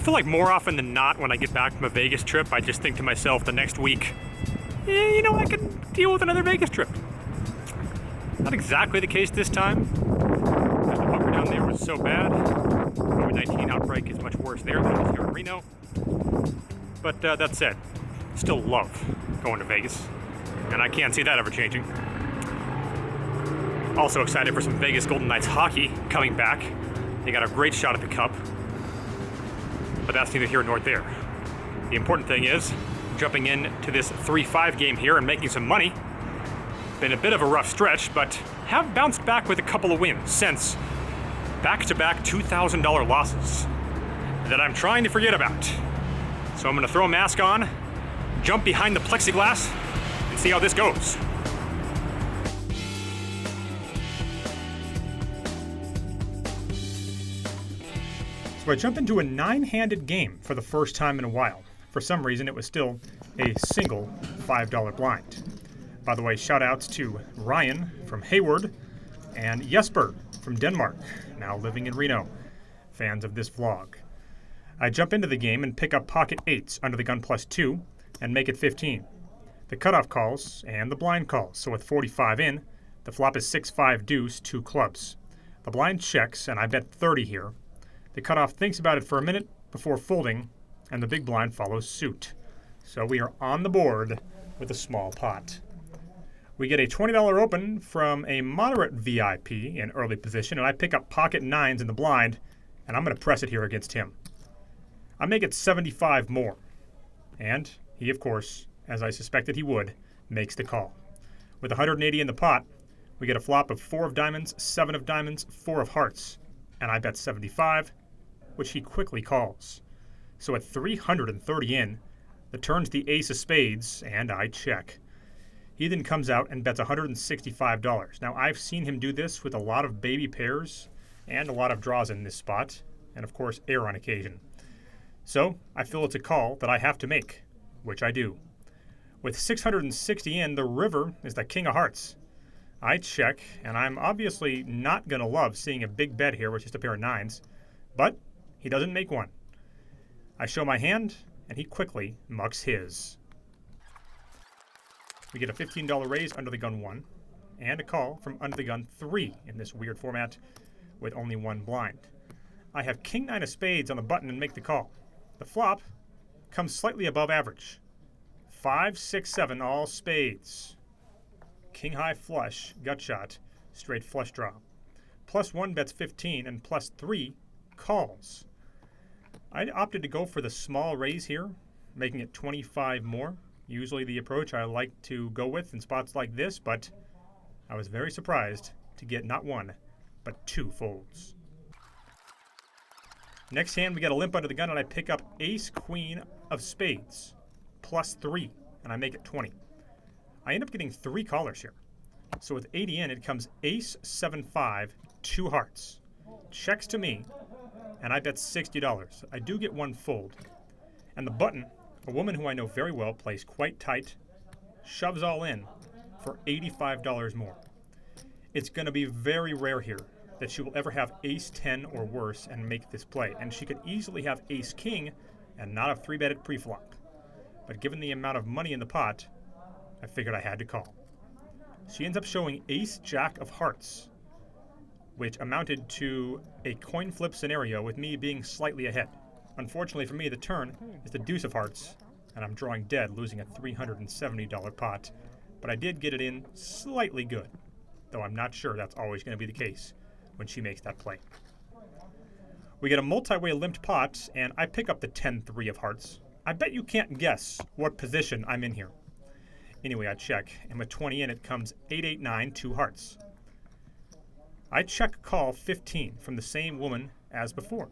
feel like more often than not when I get back from a Vegas trip, I just think to myself the next week, you know, I can deal with another Vegas trip. Not exactly the case this time. The bunker down there was so bad. COVID-19 outbreak is much worse there than it is here in Reno. But that said, still love going to Vegas, and I can't see that ever changing. Also excited for some Vegas Golden Knights hockey coming back. They got a great shot at the cup, but that's neither here nor there. The important thing is jumping into this 3-5 game here and making some money. Been a bit of a rough stretch, but have bounced back with a couple of wins since back-to-back $2,000 losses that I'm trying to forget about. So I'm gonna throw a mask on, jump behind the plexiglass, and see how this goes. So I jump into a 9-handed game for the first time in a while. For some reason, it was still a single $5 blind. By the way, shout outs to Ryan from Hayward and Jesper from Denmark, now living in Reno, fans of this vlog. I jump into the game and pick up pocket 8s under the gun +2 and make it 15. The cutoff calls and the blind calls, so with 45 in, the flop is 6-5 deuce, 2 clubs. The blind checks and I bet 30 here. The cutoff thinks about it for a minute before folding, and the big blind follows suit. So we are on the board with a small pot. We get a $20 open from a moderate VIP in early position, and I pick up pocket 9s in the blind, and I'm going to press it here against him. I make it 75 more. And he, of course, as I suspected he would, makes the call. With 180 in the pot, we get a flop of 4 of diamonds, 7 of diamonds, 4 of hearts, and I bet 75, which he quickly calls. So at 330 in, the turn's the ace of spades, and I check. He then comes out and bets $165. Now, I've seen him do this with a lot of baby pairs and a lot of draws in this spot, and of course, air on occasion. So I feel it's a call that I have to make, which I do. With 660 in, the river is the king of hearts. I check, and I'm obviously not going to love seeing a big bet here with just a pair of 9s, but he doesn't make one. I show my hand, and he quickly mucks his. We get a $15 raise under the gun 1, and a call from under the gun 3 in this weird format with only 1 blind. I have king 9 of spades on the button and make the call. The flop comes slightly above average. 5, 6, 7, all spades. King high flush, gut shot, straight flush draw. +1 bets 15, and +3 calls. I opted to go for the small raise here, making it 25 more. Usually the approach I like to go with in spots like this, but I was very surprised to get not 1, but 2 folds. Next hand, we get a limp under the gun, and I pick up ace queen of spades, +3, and I make it 20. I end up getting 3 callers here. So with 80 in, it comes ace 7-5, 2 hearts. Checks to me, and I bet $60. I do get 1 fold. And the button, a woman who I know very well, plays quite tight, shoves all in for $85 more. It's going to be very rare here that she will ever have ace 10 or worse and make this play. And she could easily have ace king and not have 3-betted pre-flop. But given the amount of money in the pot, I figured I had to call. She ends up showing ace jack of hearts, which amounted to a coin flip scenario with me being slightly ahead. Unfortunately for me, the turn is the deuce of hearts, and I'm drawing dead, losing a $370 pot. But I did get it in slightly good, though I'm not sure that's always going to be the case when she makes that play. We get a multi-way limped pot, and I pick up the 10-3 of hearts. I bet you can't guess what position I'm in here. Anyway, I check, and with 20 in, it comes 8-8-9, 2 hearts. I check call 15 from the same woman as before.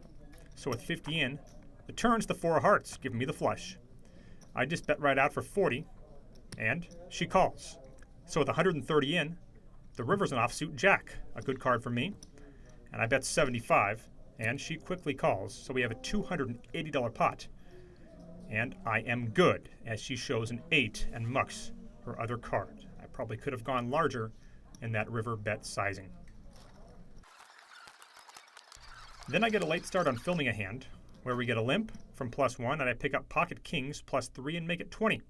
So with 50 in, the turn's the 4 of hearts, giving me the flush. I just bet right out for 40, and she calls. So with 130 in, the river's an offsuit jack, a good card for me, and I bet 75, and she quickly calls, so we have a $280 pot. And I am good, as she shows an 8 and mucks her other card. I probably could have gone larger in that river bet sizing. Then I get a late start on filming a hand, where we get a limp, from +1, and I pick up pocket kings +3 and make it 20.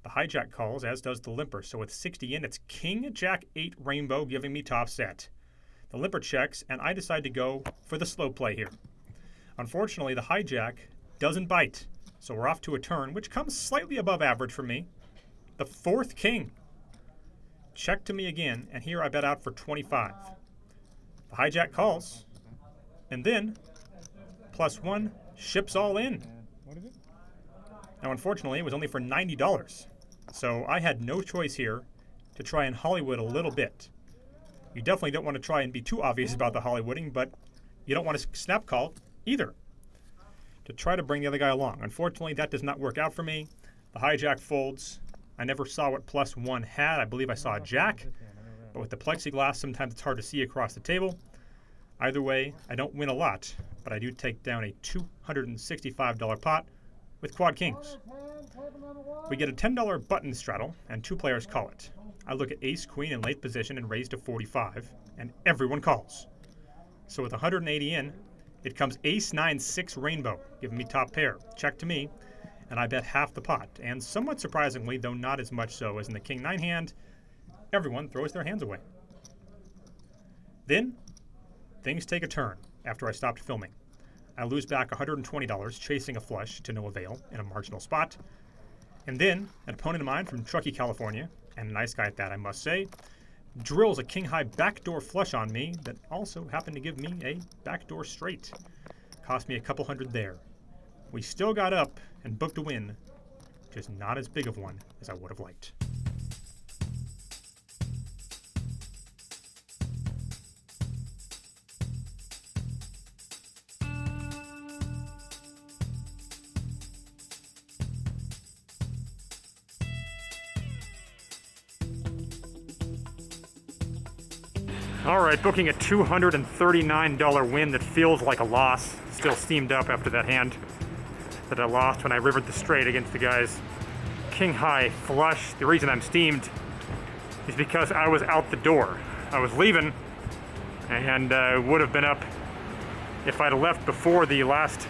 The hijack calls, as does the limper, so with 60 in, it's king, jack, 8, rainbow, giving me top set. The limper checks, and I decide to go for the slow play here. Unfortunately, the hijack doesn't bite, so we're off to a turn, which comes slightly above average for me. The 4th king. Check to me again, and here I bet out for 25. The hijack calls, and then +1 ships all in. Now, unfortunately, it was only for $90, so I had no choice here to try and Hollywood a little bit. You definitely don't want to try and be too obvious about the Hollywooding, but you don't want to snap call either to try to bring the other guy along. Unfortunately, that does not work out for me. The hijack folds. I never saw what +1 had. I believe I saw a jack, but with the plexiglass, sometimes it's hard to see across the table. Either way, I don't win a lot, but I do take down a $265 pot with quad kings. We get a $10 button straddle, and 2 players call it. I look at ace queen in late position and raise to 45, and everyone calls. So with 180 in, it comes ace 9 6 rainbow, giving me top pair. Check to me, and I bet half the pot. And somewhat surprisingly, though not as much so as in the king 9 hand, everyone throws their hands away. Then things take a turn after I stopped filming. I lose back $120 chasing a flush to no avail in a marginal spot. And then an opponent of mine from Truckee, California, and a nice guy at that, I must say, drills a king-high backdoor flush on me that also happened to give me a backdoor straight. Cost me a couple hundred there. We still got up and booked a win, just not as big of one as I would have liked. All right, booking a $239 win that feels like a loss. Still steamed up after that hand that I lost when I rivered the straight against the guy's king high flush. The reason I'm steamed is because I was out the door. I was leaving and would have been up if I'd have left before the last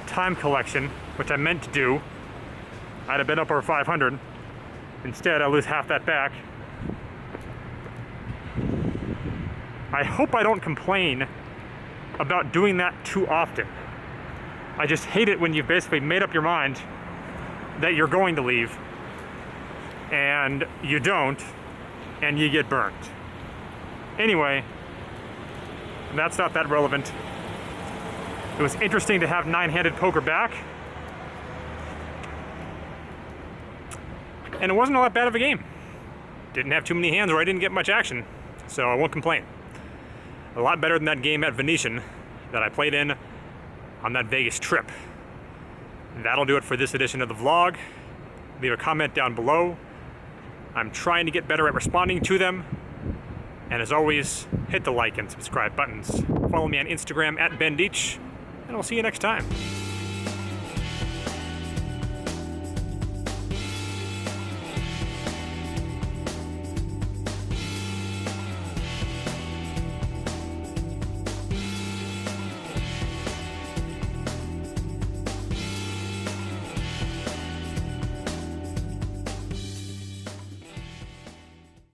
time collection, which I meant to do. I'd have been up over 500. Instead, I lose half that back. I hope I don't complain about doing that too often. I just hate it when you've basically made up your mind that you're going to leave and you don't and you get burned. Anyway, that's not that relevant. It was interesting to have 9-handed poker back. And it wasn't all that bad of a game. Didn't have too many hands or I didn't get much action, so I won't complain. A lot better than that game at Venetian that I played in on that Vegas trip. That'll do it for this edition of the vlog. Leave a comment down below. I'm trying to get better at responding to them. And as always, hit the like and subscribe buttons. Follow me on Instagram @BenDeach, and I'll see you next time.